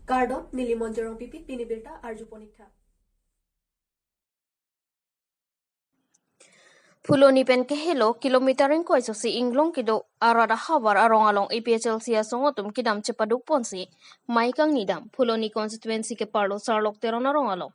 Gardon Nilimonjerong Pipit Pinibirta Arju Ponikta. Fuloni pen ke helo kilometering ko iso si Inglong kido arada habar arong along APHL siya songotum kidam cepaduk ponsi maikang nidam Fuloni constituency ke parlo sarlok teron arong along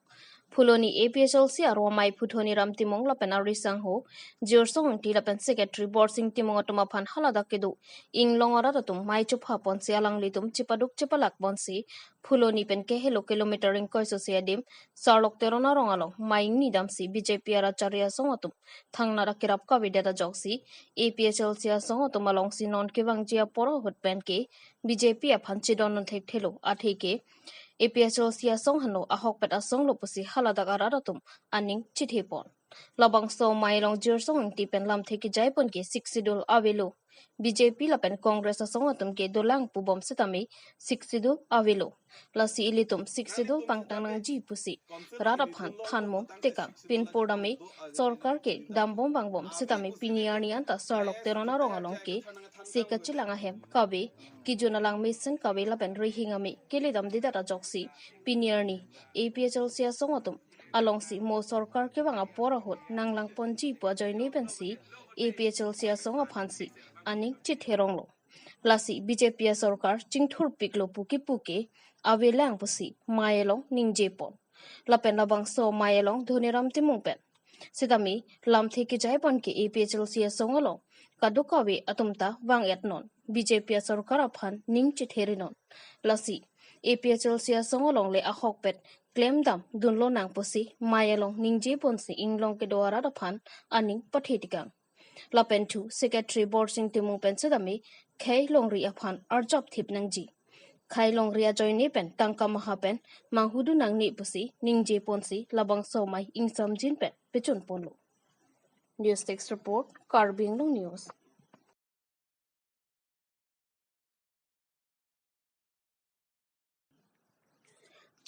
Fuloni APHL siya romai puthoni ram timong lapen arisang ho jirsong ti lapen secretary board sing timong atuma phan halada kido Inglong arada tum mai chupha ponsi alang litum cepaduk cepalak ponsi Fuloni pen ke helo kilometering ko iso siya dim sarlok teron arong along maing nidam si BJP aracharya songotum thangna kirap ka videta joksi APHL sia songo to malong si non kewang jia poro hot pen ke BJP a phanchi don thek thelo athi ke APHL sia song hano ahok pet asong lo pusi halada garara tum aning chithi pon labang so mailong jir song ti pen lam theki jai pon ke siksidul avelo BJP lapen Congress asong atum ke dolang pubom sitami siksidul avelo lasi ilitum siksidul pangtang nang ji pusi rara phan thanmo teka pin podami sorkar ke dambom bangbom sitami piniani anta sarlok terona rongalong ke sekachilanga hem kabe kijunalang mission kabe lapen rihingami kelidam didata joksi piniani APHL sia songotum alongsi mo sorkar ke banga porahot nanglang ponji pojoi nebensi APHL sia songa phansi aning chitheronglo lasi BJP sorkar chingthur piklo puki awelang pusi mayelong ningjepon lapen labang so mayelong dhoniram timungpen sidami lam theki jaipon ke APHL sia songalo kadukawe atumta wang etnon BJP sorkar aphan ning chitherinon lasi APHL sia songolong le ahokpet claim dam dunlo nang pusi mayelong ningjepon si inglong ke doara aphan aning pathetikang lapen thu secretary board sing timung pen sidami khai longri aphan arjop thip nangji khai longria joini pen tangka mahapen manghudu nangni pusi ningje ponsi labang somai ingsam jin pen pechun ponlo news text report Karbi Anglong news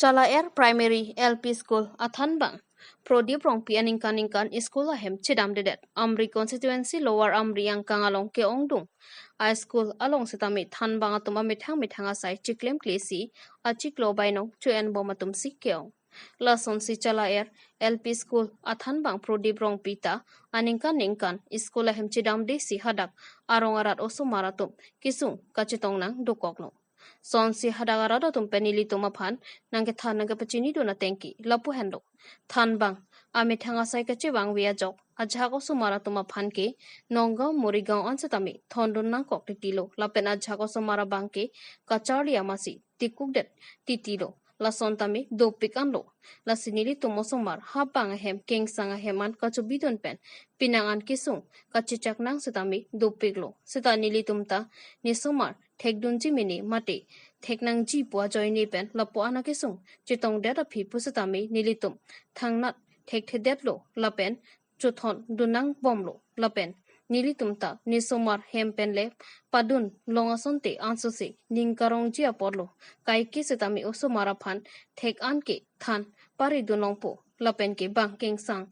Chala Air Primary LP School Athanbang Prodip rong pianing kaningkan school ahem chidam dedet Amri constituency lower Amri yang kangalong ke ongdung a school along sitami thanbang atum mithang asai chiklem klesi a chiklo bainong chuen bomatum sikkeong lason si Chala Air LP School Athanbang Prodip rong pita aningkan school ahem chidam de si hadak arong arat osumaratum kisung kachitong nang dokokno son si hadagarada tum penili tumaphan nangke than nangke pachini do na tengki lapu hendo than bang ame thanga sai kache wang wia jok ajha ko sumara tumaphan ke nonggaw morigaw ansatami thondon nang kok titilo lapen ajha ko sumara bangke kachari amasi tikukdet titilo lason tami do pikanlo lasinili tumosumar habang hem kengsanga heman kachubidon pen pinangan kisung kachichak nang sitami do piklo sitanili tumta nisumar thekdunji mini mate theknang ji pua joini pen lapo anake sung chitong data phi pusatami nilitum thangnat thekthedetlo lapen chuthon dunang bomlo lapen nilitum ta nisomar hempenle padun longasonte ansose ningkarong ji apolo kaiki setami osomara phan thek anke than pari dunongpo lapen ke bangking sang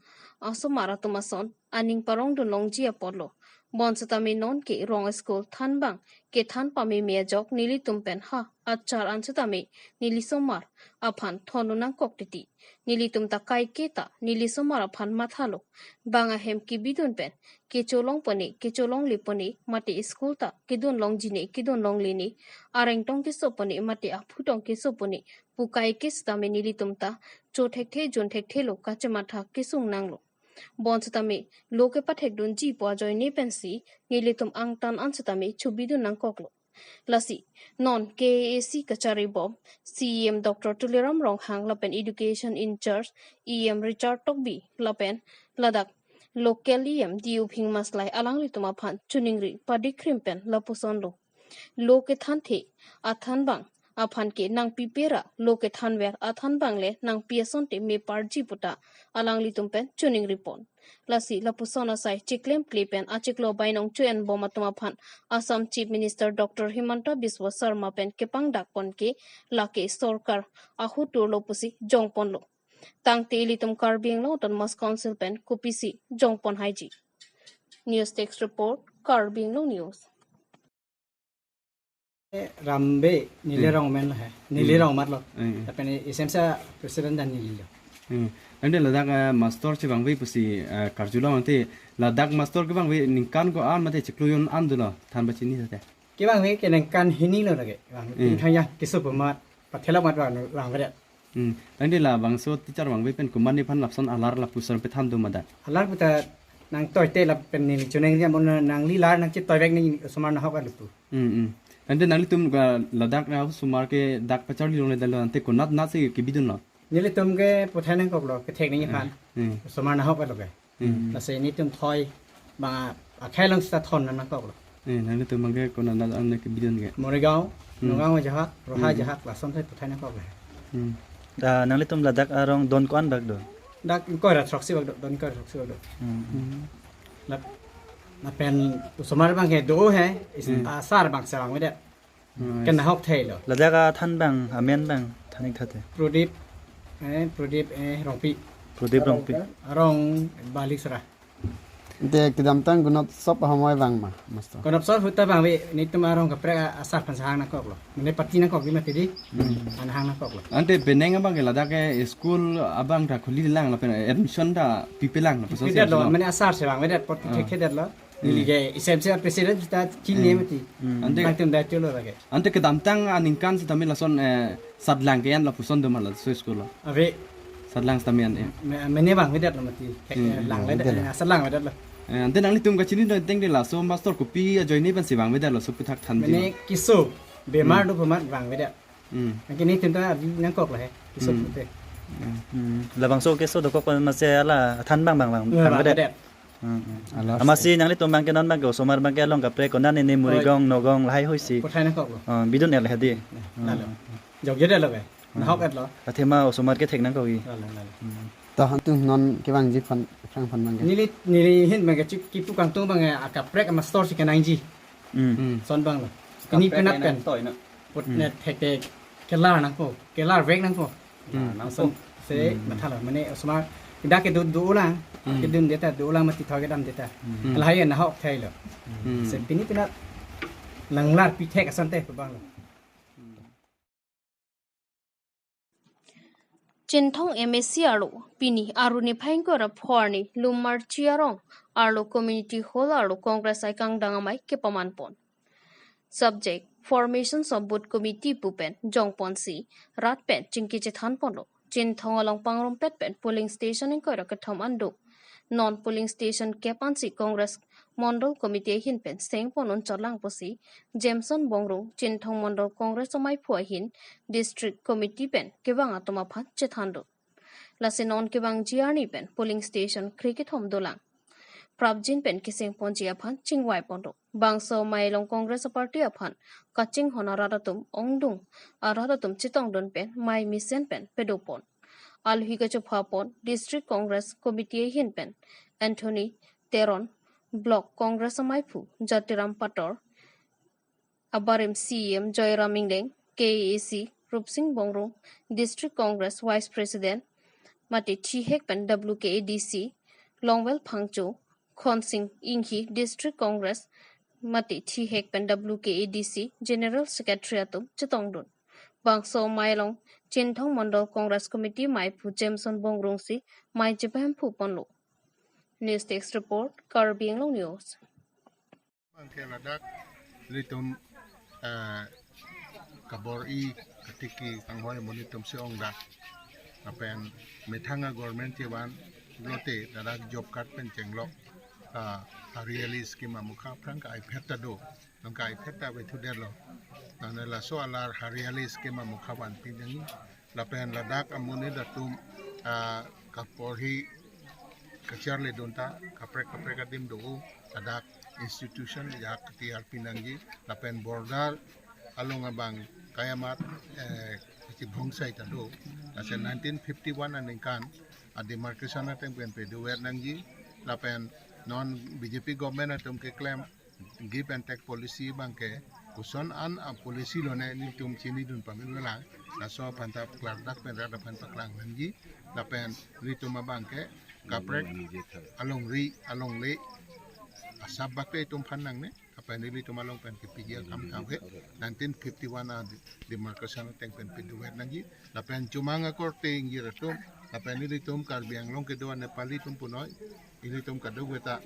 asomara tumason aning parong dunong ji apolo bon setami non ke rong school than bang ke than pami me jok nili tumpen ha achar ansetami nili somar aphan thonunang koktiti nili tumta kai keta nili somar aphan mathalo banga hem ki bidun pen ke cholong liponi mate school ta kidun long jine kidun long lini areng tong ki soponi mate aphutong ki soponi pukai ki stami nili tumta cho thek jun thek lo kachematha kisung nanglo bonsatami loke pathek dun ji pwa joy ne pensi nilitum angtan ansatami chubidu nang koklo lasi non KAC kachari bob CEM Dr. Tuliram Ronghang lapen education in charge EM Richard Tokbi lapen ladak local EM diu phing maslai alang lituma phan chuningri padikrimpen lapusonlo loke thanthe athan bang aphan ke nang pipera loke thanwer athan bangle nang piason te me parji puta alangli tumpen tuning ripon lasi lapusona sai chiklem klipen achiklo bainong chuen bomatuma phan Assam Chief Minister Dr. Himanta Biswa Sarma pen kepang dakpon ke lake sorkar ahu turlo pusi jongpon lo tang te litum Karbi Anglong ton mas council pen kupisi jongpon haiji news text report Karbi Anglong news Rambe nilai rong men lah, nilai rong mat loh. Tapi ni esensa presiden dan nilai loh. Nanti ladak master si bang pusi karjula nanti ladak master ke bang ningkan ko an mati cekluyun an dulu tan baca ni saja. Kita bang kena kan hini loh lagi. Bang, kaya kisah pemat, pathela mat bang berat. Nanti lah bang so teacher bang pen kuman ni pan lapson alar la pusar petan tu madat. Alar kita nang toy teh lah pen ni cuneng dia mon nang lilar nang cit toy bag ni semar nak hok lupu. Nanti nanti tum ladak na sumar ke dak pacar di lone dalam nanti kunat nat si kibidun lah. Nilai tum ke putai nang kok loh, ke tek ni kan. Semar nak hok loh ke. Nasi ni tum toy bang akhir lang kita thon nang kok loh. Nanti tum bang ke kunat nat an kibidun ke. Morigau, Morigau jahak, Roha jahak, lason saya putai nang kok loh. Dah nang litum ladak arong don kuan bag do. Dak kau dah troksi bag do, don kau dah troksi bag do. Na pen semar bang ke do hai, asar bang serang berat. Kena hok thai loh. Ladak than bang amen bang thanik thate. Prodip rongpi. Prodip rongpi. Rong balik serah. Dek kedam tang gunot sop hamoy bang ma master. Kau nak solve hutan bang, ni tu marong kapre asar pansahang nak kok loh. Mana parti nak kok gimana tadi? Anahang nak kok loh. Nanti beneng abang ke ladak ke school abang dah kuli lang lah pen admission dah pipilang lah. Pipilang loh, mana asar sebang, mana pot kek loh. Ini ke isemsi presiden kita kini mati. Nanti dah tu loh lagi. Nanti kedam tang aningkan si tamil lason sadlang ke yan lah puson tu malah so school lah. Abe sadlang tamian ya. Mana bang, mana loh mati. Lang leda, asal lang leda loh. Nanti nanti tum kacini dah teng lah so master kopi join ni pen si bang beda lah so putak thanji. Mana kisu bemar tu pemat bang beda. Nanti ni tu dah nangkok lah kisu tu. Labang so keso do kok masih ala than bang bang bang beda. Masih nang litum bang kenan bang ko somar bang ke long kapre konan ni murigong nogong lahai hoisi. Putai nangkok loh. Bidun el hadi. Jauh je dah loh ke. Nak hok loh. Athema somar ke thek nang ko gi. Toh hantu non ke bang ji fan frang fan bang. Nili hin bang ke kipu kang tung bang akap prek ama store si kanang ji. Son bang loh. Ini penat kan. Put net tek kelar nang ko. Kelar vek nang ko. Son se mathala mane osma ida ke du ulang. Ke dun deta du ulang mati thoi ke dam deta. Lahai na hok thai loh. Se pini penat langlar pi tek asan teh bang loh. Cintong MSC aro pini aru ni phaingko ra phorni lumar chiarong arlo community hall aro congress aikang dangamai ke pamanpon. Subject formations of board committee pupen jongponsi ratpen chingki chethan ponlo Cintong along pangrom petpen polling station in koira katham ando non polling station kepansi congress Mondol Committee hin pen seng ponon cholang posi Jameson Bongrong Cintong Mondol Congress omai phua hin District Committee pen kebang atoma phan chethando lase non kebang jiarni pen polling station cricket hom dolang Prabjin pen kiseng ponji aphan chingwai pondo bangso mailong Congress Party aphan kaching honaradatum ongdung aradatum chitong don pen mai mission pen pedopon alhiga chopapon District Congress Committee hin pen Anthony Teron Block Congress Maipu Jatiram Pator Abarim CM Joyram Mingleng KAC Rupsing Bongrong District Congress Vice President Mati Chihek Pen WKADC Longwell Phangcho Khonsing Inghi District Congress Mati Chihek Pen WKADC General Secretary Atum Chitongdun Bangso Mailong Cintong Mondol Congress Committee Maipu Jameson Bongrong Si Mai Jipam Pu Ponlo News Text Report, Karbi Anglong News. Angke ladak litum kabor I ketiki anghoy monitum siong dak apen methanga government tiwan lote dadak job card pen chenglok ariali scheme amukha prang ai phetta do nangka ai phetta be thudelo nana la so alar hariali scheme amukha ban pindangi lapen ladak amune datum kapor hi kachar le donta kapre kadim do adak institution ya ketiar pinanggi lapen border along abang kayamat si bongsai tado ase 1951 aningkan a demarcation atem pen peduwer nangji lapen non BJP government atem ke claim give and take policy bangke kuson an a policy lone ni tum chini dun pamila na so pantap klardak pen rada pantak lang nangji lapen ritum bangke kaprek along le asab bakte tum phanang ne pen ini tu malong pen kepijia kam kawe 1951 demarcation teng pen piduet nangi la pen cuma ngakor ting jiratum la pen ini tum Karbi Anglong kedua Nepali tum punoi ini tum kadu beta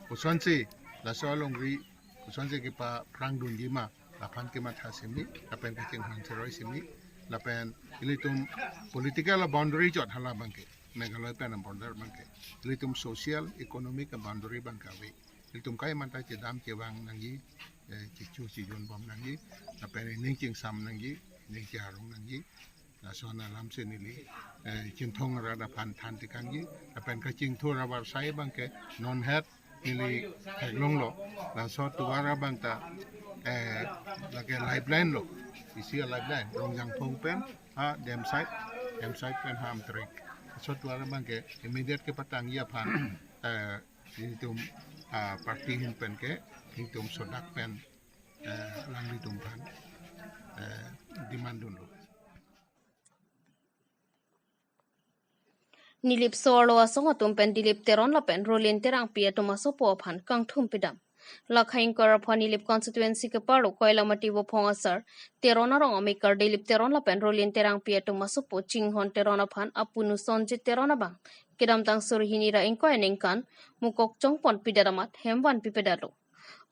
kusonsi la solong ri kusonsi kipa prang dunjima la pan kemat hasimi la pen kecing hanseroi simi la pen ini tum political boundary jot hala bangke Meghalaya pen border bangke ini tum social economic boundary bangkawe Iltum kaya mantai cedam cewang nangi, cicu cijon bom nangi, apa ini ningcing sam nangi, ningcing harung nangi, nasona lam senili, cintong rada pantan tikangi, apa ini kacing tu rabar saya bangke non head ili heglong lo, nasot tu wara bangta, lagi lifeline lo, isi lifeline, rongjang pong pen, dem site pen ham trik, nasot tu wara bangke immediate ke patang ia pan, itu parti pen ke hitung sodak pen lang hitung pan demand dulu. Nilip solo asong atum pen dilip teron la pen rolin terang pia tomaso po phan kang thum pidam. Lakhain kar phan nilip constituency ke paru koila mati wo phong asar teron arong amikar dilip teron la pen rolin terang pia tomaso po chinghon teron phan apunu sonjit teron bang. Kedam tang surhini ra ingko eningkan mukok chongpon pidaramat hemwan pipedalo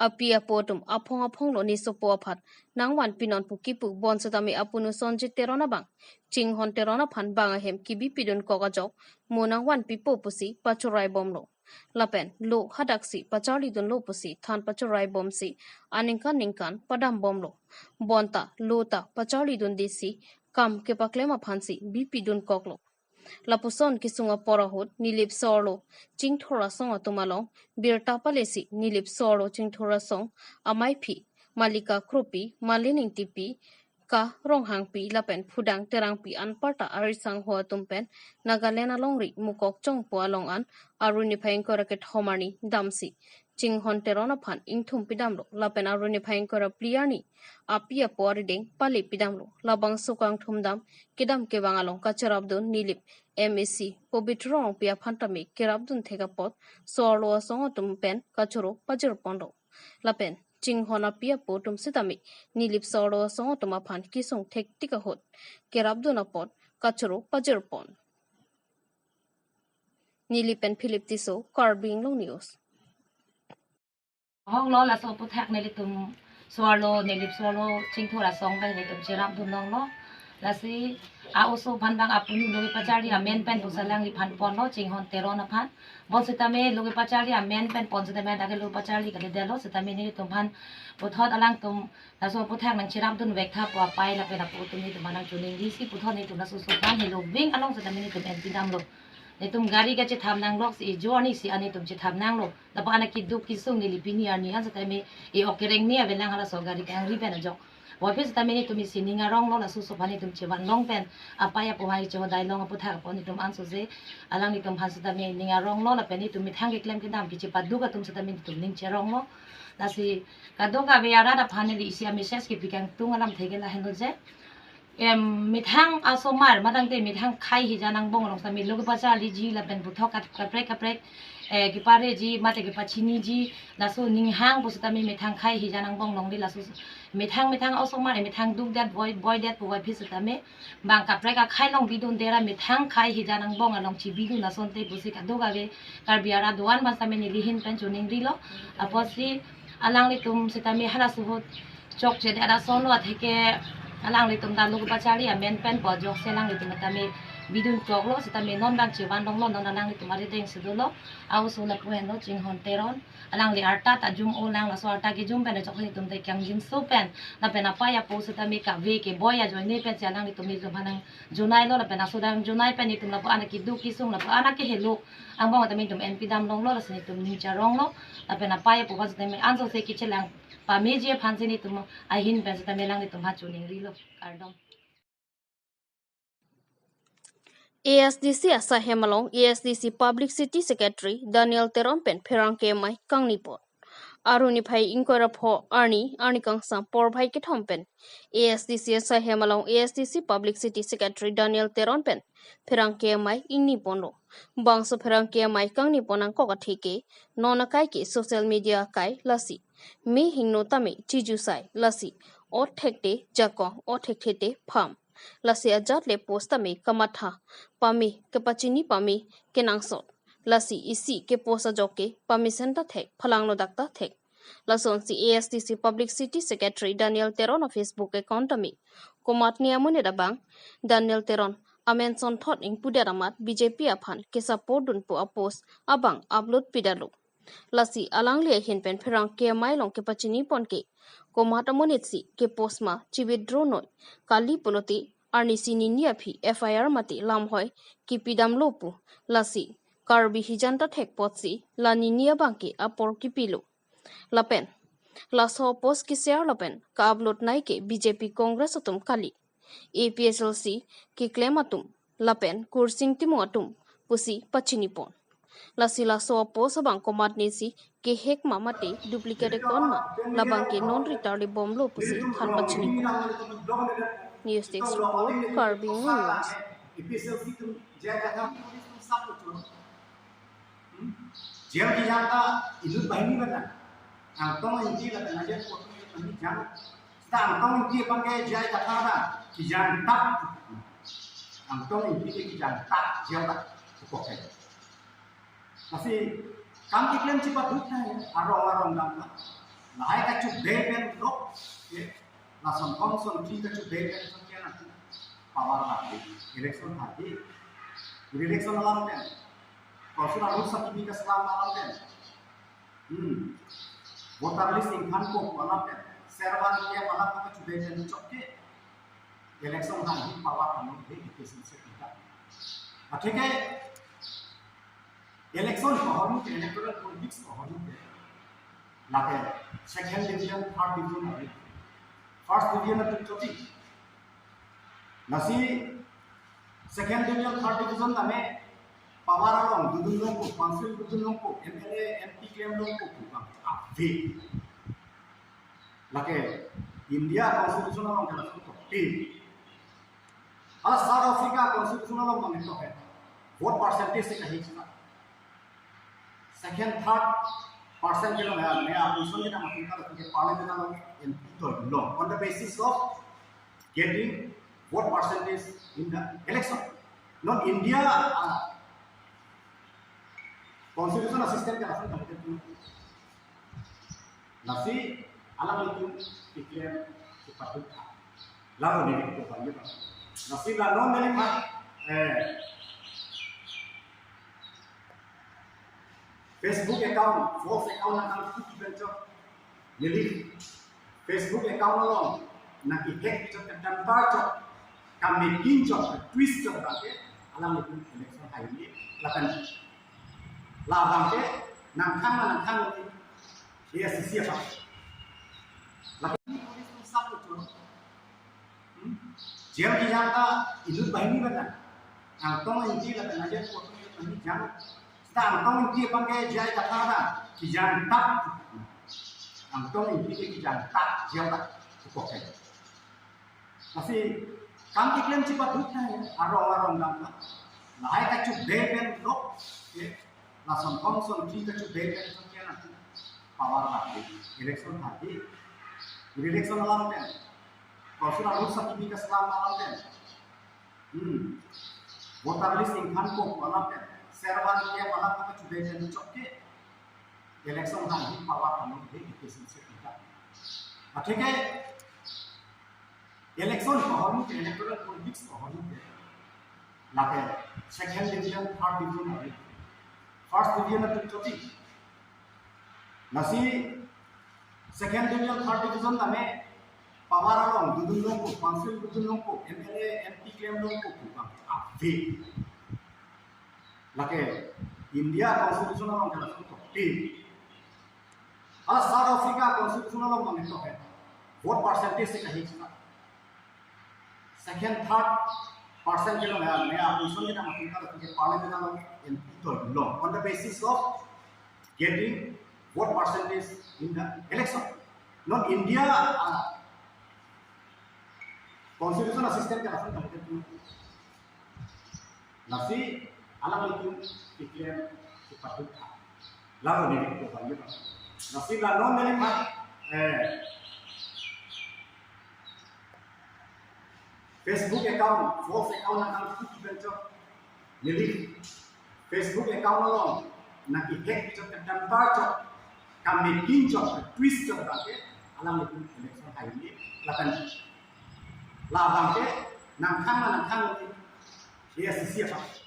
apia potum apong lo nisopo aphat nangwan pinon pukipu bon satami apunu sonjit terona bang chinghon terona phan bang hem kibi pidun kokajok monangwan pipo pusi pachurai bomlo lapen lo hadaksi pachali dun lo pusi than pachurai bomsi ningkan padam bomlo bonta lota pachali dun disi kam ke paklema phansi bipi dun koklo Lapuson kisunga porahut nilip solo chingthora song atumalong birta palesi nilip solo chingthora song amai phi malika krupi malining tipi ka ronghang pi lapen phudang terang pi anparta arisang ho tumpen Nagaland alongri mukok chong po along an aruni phaing koraket homani damsi chinghon terona phan ingthum pidamlo lapen aruni phaing kora pliani apia porideng pali pidamlo labang sukang thumdam kidam ke bangalong kacharabdun nilip MSc pobitrong pia phantami kerabdun thegapot solo song tumpen kachoro pajir pondo lapen chinghon apia potum sitami nilip solo song tuma phan kisong thektika hot kerabdun apot kachoro pajir pon nilipen Philip Tiso Karbi Anglong News Hong lo la so puthak nelitum swalo nelip swalo chingthora song ba nelitum chirap dun long lo la si a oso phan bang apuni logi pachari a men pen pusalang li phan pon lo chinghon teron phan bon sitame logi pachari a men pen pon sitame da lo pachari ka de lo sitame nelitum phan puthot alang tum la so puthak nang chirap dun vek tha pa pai la pe na pu tum ni tum manang chuning di si puthot ni tum la so phan helo wing along sitame ni tum en pidam lo Netum gari ka tham nang lok si joani si ani tum tham nang lo la pa ki duk ki sung ni lipini ani han sa time e okereng ni avelang hala so gari ka ang ripen ajok wa pes time ni tum si ninga rong lo la su so pani tum chewan long pen apa ya po hai cho dai long pu tha po ni tum an so je alang ni tum han sa time ninga rong lo la pen ni tum mi thang ki klem ki dam ki che pa du ka tum sa time tum ning che rong lo la si ka do ka be ara da phane li sia message ki pikang tung alam thege la hen lo je mithang asomar madang te mithang khai hi janang bong long sa mi logi pacha li ji la ben buthok kaprek ki pare ji mate ki pachini ji la so ning hang bu sta mi mithang khai hi janang bong long li la so mithang asomar mithang duk dat boy dat boy phis sta me bang kaprek ka khai long bidun dera mithang khai hi janang bong along chi bidun la son te busi ka doga be Karbi ara doan ba sa me ni lihin pen chuning ri lo aposi alang li tum sita me hala su hot chok che da son lo theke alang li tum da lu pa chari a men pen po jok se lang li tum ta me bidun chok lo sita me non bang chi wan dong lo non alang li tum ari deng se do lo au so la puen lo ching hon teron alang li arta ta jum o lang la so arta ki jum pen chok li tum te kyang jin so pen na pen apa ya po sita me ka ve ke boy ya join ne pen alang li tum mi jum hanang junai lo la pen so dang junai pen ni tum la pa ana ki du ki sung la pa ana ke helo ang bang ta me tum np dam long lo la se tum ni cha rong lo la pen apa ya po ba sita me an so se ki chelang pa meje phanse ni tum a hin pen sita me lang ni tum ha chuning ri lo kardom ASDC Asahemalong ASDC Public City Secretary Daniel Terompen Perang Kemai Kangnipot Aruni Pai Inkora Pho Arni Kang Sam Por Pai Kithompen ASDC Asahemalong ASDC Public City Secretary Daniel Terompen Perang Kemai Ingnipono Bangso Perang Kemai Kangnipon ang kokathike nona kai ke social media kai lasi mi hingno tami chijusai lasi o thekte jakong o thekthete pham lasi ajat le post tami kamatha pami kapachini pami kenangsot lasi isi ke posa joke permission ta thek phalangno dakta thek lason si ASTC Public City Secretary Daniel Teron of Facebook account tami komat niamune dabang Daniel Teron amenson thot ing puderamat BJP aphan ke support dun pu apos abang upload pidalu lasi alang le hin pen pherang ke mai long ke pachini pon ke komata monitsi ke posma chi withdraw noi kali poloti arni sininia phi FIR mati lam hoi ki pidam lopu lasi Karbi hijanta thek potsi laninia bangke apor ki pilo lapen laso post ki share lapen ka upload nai ke BJP Congress atum kali APSLC ki claim atum lapen kursing timu atum pusi pachini pon lasi laso pos abang komat nisi ke hek mamate duplicate kon ma labang ke non return bom lo pusi than pachini pon news text report Karbi Anglong news Jam di jangka itu bahini benar. Angtong inti la tenaga potong itu bahini jam. Sedang angtong inti pakai jai kata apa? Kijang tak. Angtong inti ke kijang tak jam tak pokoknya. Masih kami klaim cepat duta ya. Arong gamma. Lahai kacuk beben dok. Langsung konsol kita kacuk beben sekian nanti. Power lagi. Election lagi. Election alam kan. Kalau sudah rusak ini keselamatan voter list ingkan ko malam kan servan dia malam kita coba jadi cokke election hari power kamu di kisah kita akhirnya election kohonu ke electoral politics kohonu ke lage second division third division hari first division itu coti nasi second division third division kami power along dudun longko council dudun longko MLA MP claim longko bukan afi lake India constitutional long kana to tin South Africa constitutional long kana to hai vote percentage से कहीं चला second third percent के लोग मैं आप उसमें ना मतलब का तो पार्लियामेंट लोग MP तो long on the basis of getting vote percentage in the election not India Constitutional system ke asal tak betul. Nasi alam itu iklim cepat tukar. Lalu ni kita panggil. Nasi lalu ni mat Facebook account, false account nak kita bentuk. Jadi Facebook account lalu nak hack cok dan baca kami kincok twist cok tadi alam itu election hari ini lakukan labang ke nang kang ni dia siapa lagi polis tu sab tu jam di jangka itu bahini benar angtong inti la tenaga potong itu bahini jam sedang angtong inti pakai jai kata apa kijang tak angtong inti ke kijang tak jam tak pokoknya masih kami klaim cepat duta ya arong gamma lahai kacuk beben dok langsung konsol kita coba beben sekian nanti power lagi election lagi election alam kan kalau sudah rusak ini keselamatan kan voter list ingkan ko alam kan servan dia malam kita coba beben cokke election lagi power kamu di kisah kita akhirnya election kohonu ke electoral politics kohonu ke lage second division third division hari first division itu coti nasi second division third division kami power along dudun longko council dudun longko MLA MP claim longko bukan afi lage India constitutional long kana to tin South Africa constitutional long kami to hai vote percentage से कहीं चला second third percent के लोग मैं आप उसमें ना मतलब का तो पार्लियामेंट लोग MP तो long on the basis of getting vote percentage in the election not India constitutional system के असर करते हैं nasi alam itu iklim cepat tukar lalu ni kita panggil Nasib la non neli pak Facebook account, false account na kang kikiban chok. Nili Facebook account along na i-hack chok kadambar chok. Kami kinchok, twist chok bangke. Alam ni election hari ini lakan labang ke nang kang ni dia siapa